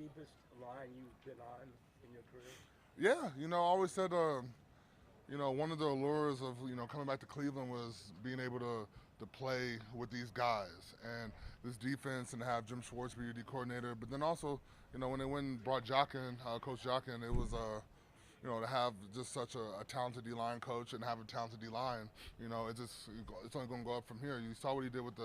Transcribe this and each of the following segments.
deepest line you've been on in your career? Yeah, I always said, one of the allures of coming back to Cleveland was being able to play with these guys and this defense and have Jim Schwartz be your D coordinator. But then also, when they went and brought Jockin, Coach Jockin, it was to have just such a talented D line coach and have a talented D line, it's only going to go up from here. You saw what he did with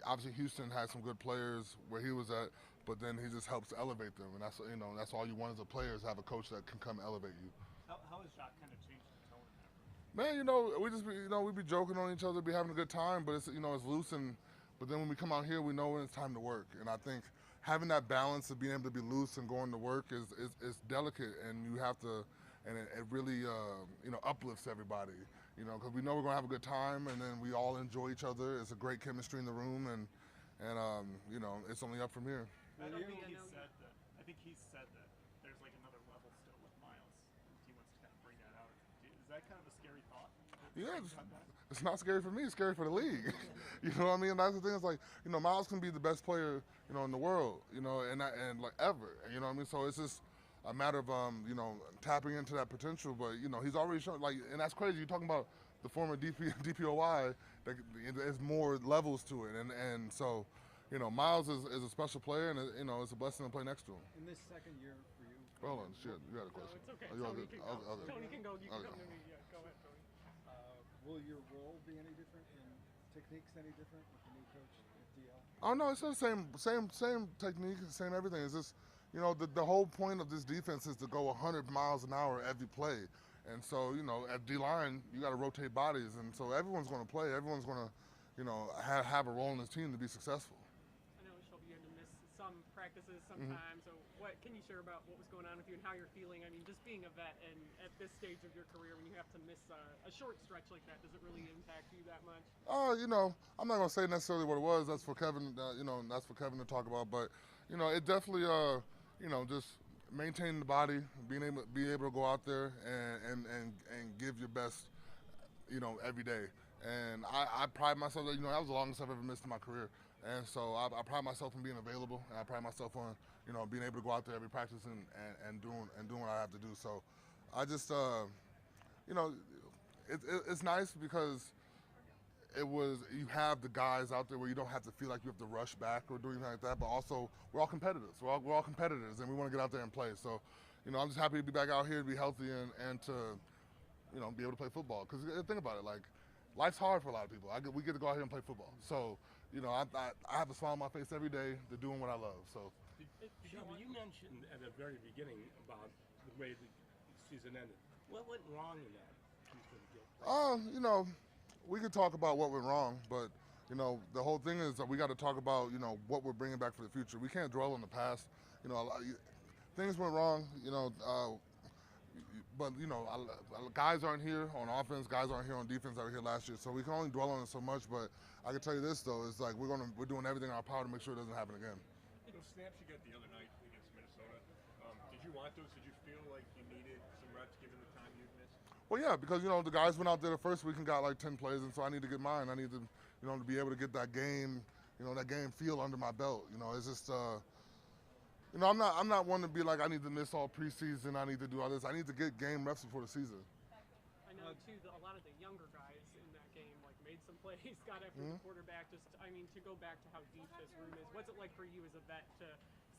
obviously Houston had some good players where he was at, but then he just helps elevate them, and that's all you want as a player is have a coach that can come elevate you. How has Jacques kind of changed the tone in that room? Man, we just be, we be joking on each other, be having a good time, but it's loose and. But then when we come out here, we know when it's time to work, and I think having that balance of being able to be loose and going to work is delicate, and you have to, and it really uplifts everybody, because we know we're gonna have a good time, and then we all enjoy each other. It's a great chemistry in the room, and it's only up from here. I don't think he said that. I think he said that there's like another level still with Myles. He wants to kind of bring that out. Is that kind of a scary thought? Yeah, it's not scary for me. It's scary for the league. You know what I mean? And that's the thing. It's like Myles can be the best player in the world. And like ever. You know what I mean? So it's just a matter of tapping into that potential. But he's already shown and that's crazy. You're talking about the former DPOY. There's more levels to it, and so. Myles is a special player, and it's a blessing to play next to him. In this second year for you. Hold on, shit, you got a question? No, it's okay. Oh, Tony can go. Tony can go. You can come to me. Yeah, go ahead, Tony. Will your role be any different and techniques any different with the new coach at DL? Oh no, it's the same technique, same everything. It's just the whole point of this defense is to go 100 miles an hour every play, and so at D line you got to rotate bodies, and so everyone's going to play. Everyone's going to have a role in this team to be successful. I know, Shelby, you had to miss some practices sometimes. So what can you share about what was going on with you and how you're feeling? I mean, just being a vet and at this stage of your career, when you have to miss a short stretch like that, does it really impact you that much? I'm not going to say necessarily what it was. That's for Kevin, that's for Kevin to talk about. But, it definitely, just maintaining the body, being able to go out there and give your best, every day. And I pride myself that, that was the longest I've ever missed in my career. And so I pride myself on being available, and I pride myself on, being able to go out there every practice and doing what I have to do. So I just, it's nice because you have the guys out there where you don't have to feel like you have to rush back or do anything like that, but also we're all competitors. We're all competitors, and we want to get out there and play. So, I'm just happy to be back out here, to be healthy, and to, be able to play football. Because think about it, life's hard for a lot of people. We get to go out here and play football. So, I have a smile on my face every day to doing what I love. So, Shelby, you mentioned at the very beginning about the way the season ended. What went wrong in that? We could talk about what went wrong, but the whole thing is that we got to talk about what we're bringing back for the future. We can't dwell on the past. Things went wrong. But guys aren't here on offense, guys aren't here on defense that were here last year, so we can only dwell on it so much. But I can tell you this though, it's like we're doing everything in our power to make sure it doesn't happen again. Those snaps you got the other night against Minnesota, did you want those? Did you feel like you needed some reps given the time you've missed? Well, yeah, because the guys went out there the first week and got like 10 plays, and so I need to get mine. I need to to be able to get that game that game feel under my belt. It's just. I'm not one to be like I need to miss all preseason. I need to do all this. I need to get game reps before the season. I know too. A lot of the younger guys in that game made some plays, got after the quarterback. To go back to how deep this room is. What's it like for you as a vet to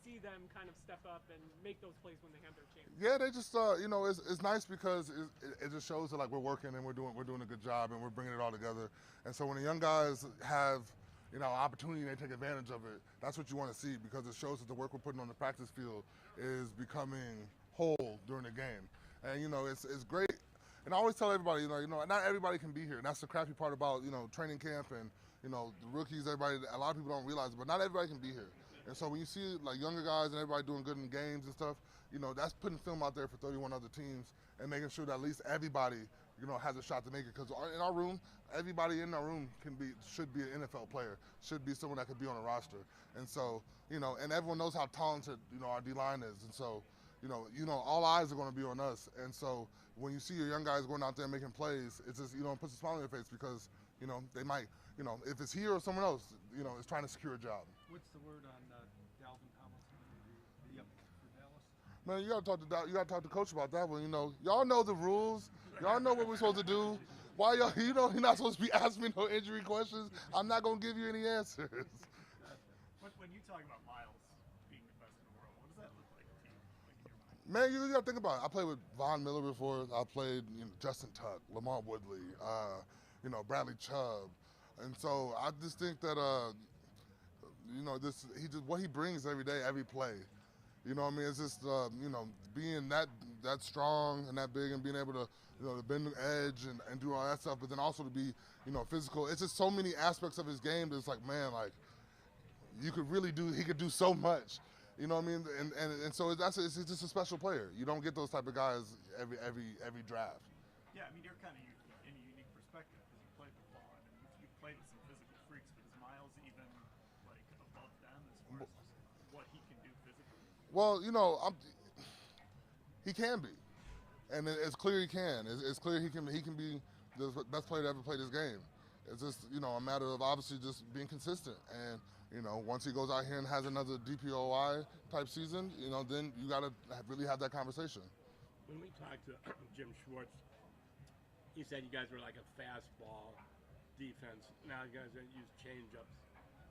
see them kind of step up and make those plays when they have their chance? Yeah, they just it's nice because it just shows that we're working and we're doing a good job and we're bringing it all together. And so when the young guys have opportunity and they take advantage of it, that's what you want to see because it shows that the work we're putting on the practice field is becoming whole during the game. And, it's great. And I always tell everybody, not everybody can be here. And that's the crappy part about, training camp and, the rookies, everybody, a lot of people don't realize it, but not everybody can be here. And so when you see younger guys and everybody doing good in games and stuff, that's putting film out there for 31 other teams and making sure that at least everybody, has a shot to make it. Because in our room, everybody in our room should be an NFL player, should be someone that could be on a roster. And so, and everyone knows how talented, our D-line is. And so, all eyes are going to be on us. And so when you see your young guys going out there making plays, it's just, it puts a smile on your face because, they might, if it's here or someone else, is trying to secure a job. What's the word on Dalvin Tomlinson? The Man, you gotta talk to coach about that one. You know, y'all know the rules. Y'all know what we're supposed to do. Why y'all? You know, you're not supposed to be asking me no injury questions. I'm not gonna give you any answers. When you talk about Myles being the best in the world, what does that look like to you? Like in your mind? Man, you gotta think about it. I played with Von Miller before. I played, Justin Tuck, Lamar Woodley, Bradley Chubb, and so I just think that what he brings every day, every play. You know what I mean? It's just being that strong and that big and being able to to bend the edge and do all that stuff, but then also to be physical. It's just so many aspects of his game that's like, man, like he could do so much. You know what I mean? And so it's just a special player. You don't get those type of guys every draft. Yeah, I mean, you're kind of in a unique perspective because you played with Vaughn and you played with some physical freaks, but is Myles even like above them as far as what he can do physically? Well, he can be, and it's clear he can. It's clear he can be the best player to ever play this game. It's just a matter of obviously just being consistent, and once he goes out here and has another DPOY type season, then you got to really have that conversation. When we talked to Jim Schwartz, he said you guys were like a fastball defense. Now you guys use changeups.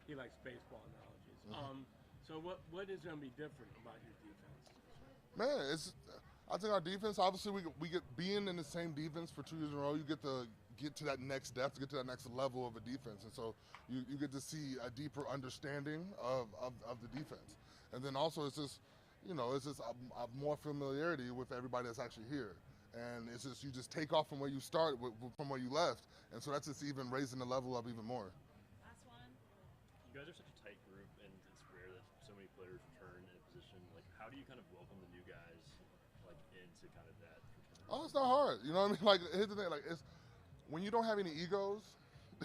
He likes baseball analogies. Mm-hmm. So what is going to be different about your defense? Man, I think our defense, obviously we get being in the same defense for 2 years in a row, you get to get to that next depth, get to that next level of a defense. And so you get to see a deeper understanding of the defense. And then also it's just a more familiarity with everybody that's actually here. And it's just, you just take off from where you start, from where you left. And so that's just even raising the level up even more. Last one. You guys are such a tight group, and it's rare that so many players return in a position. Like, how do you kind of welcome the new guys, like, into kind of that? Oh, it's not hard. You know what I mean? Like, here's the thing. Like, when you don't have any egos,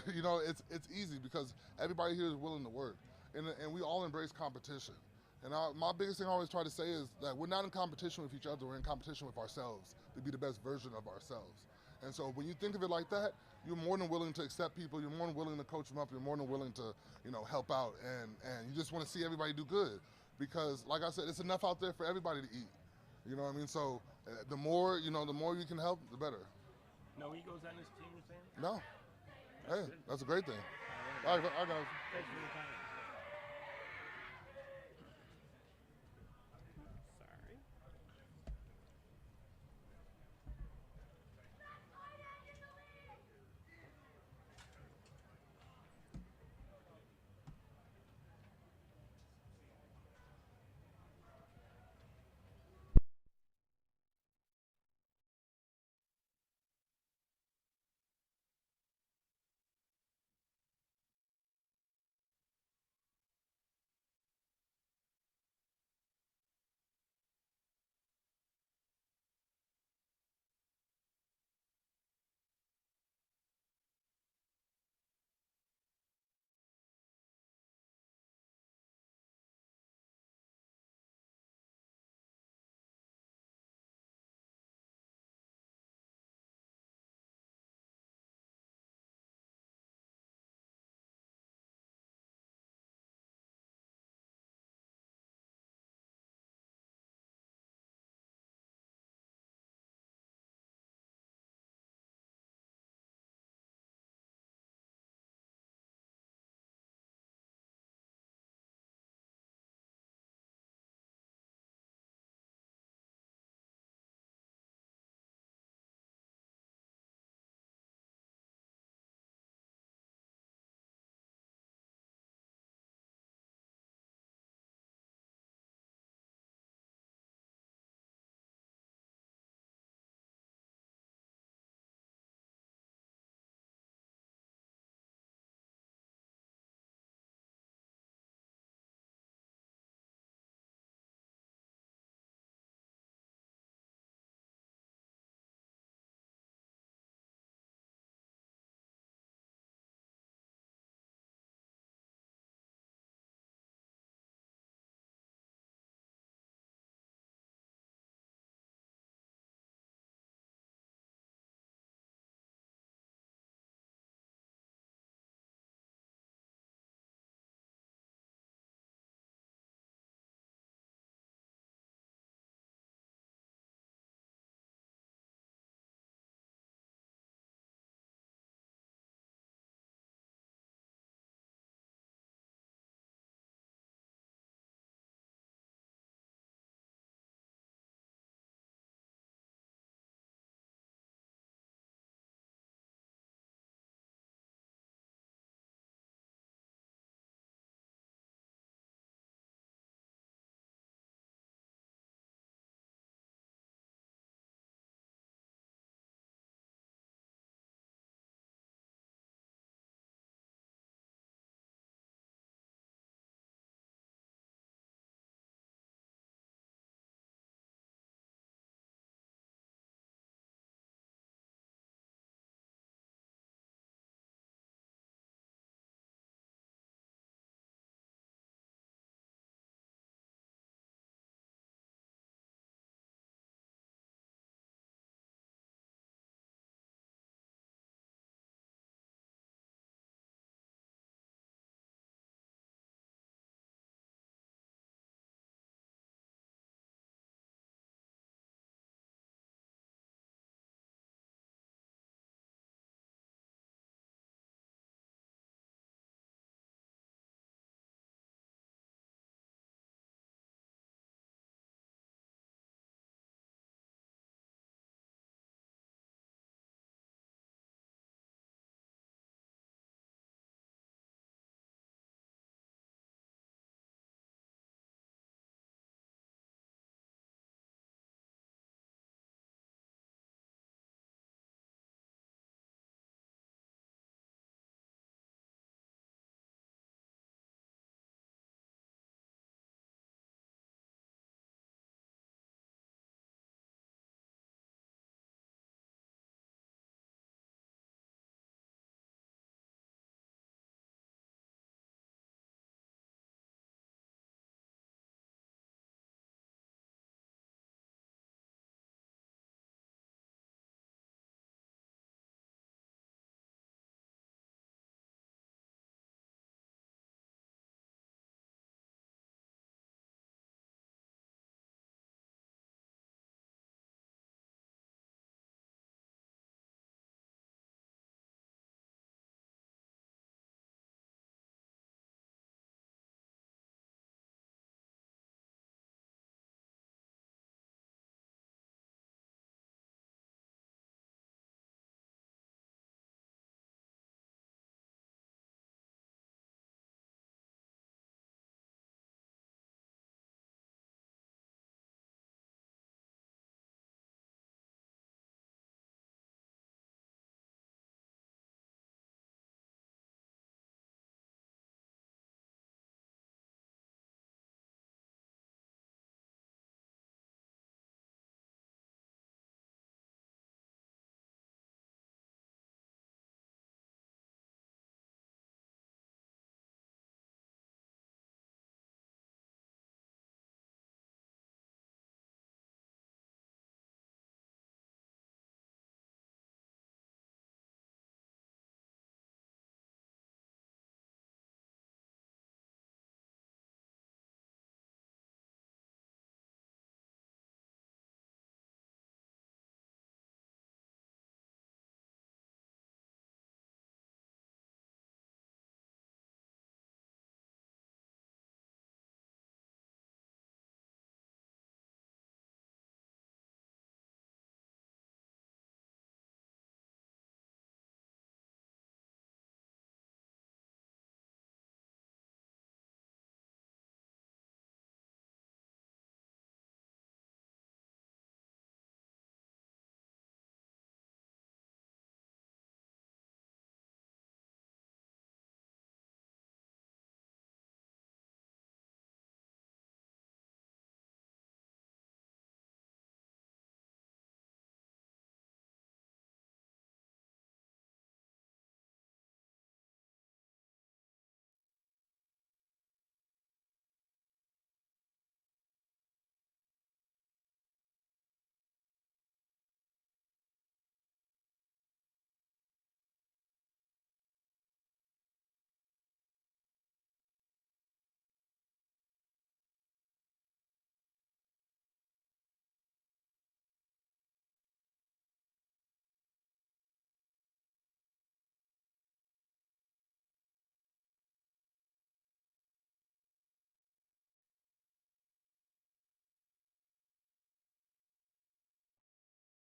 it's easy because everybody here is willing to work. And we all embrace competition. And my biggest thing I always try to say is that we're not in competition with each other, we're in competition with ourselves to be the best version of ourselves. And so when you think of it like that, you're more than willing to accept people, you're more than willing to coach them up, you're more than willing to, help out, and you just want to see everybody do good. Because, like I said, it's enough out there for everybody to eat. You know what I mean? So the more you can help, the better. No egos on this team, you're saying? No. Hey, that's a great thing. All right, guys. Thanks for your time.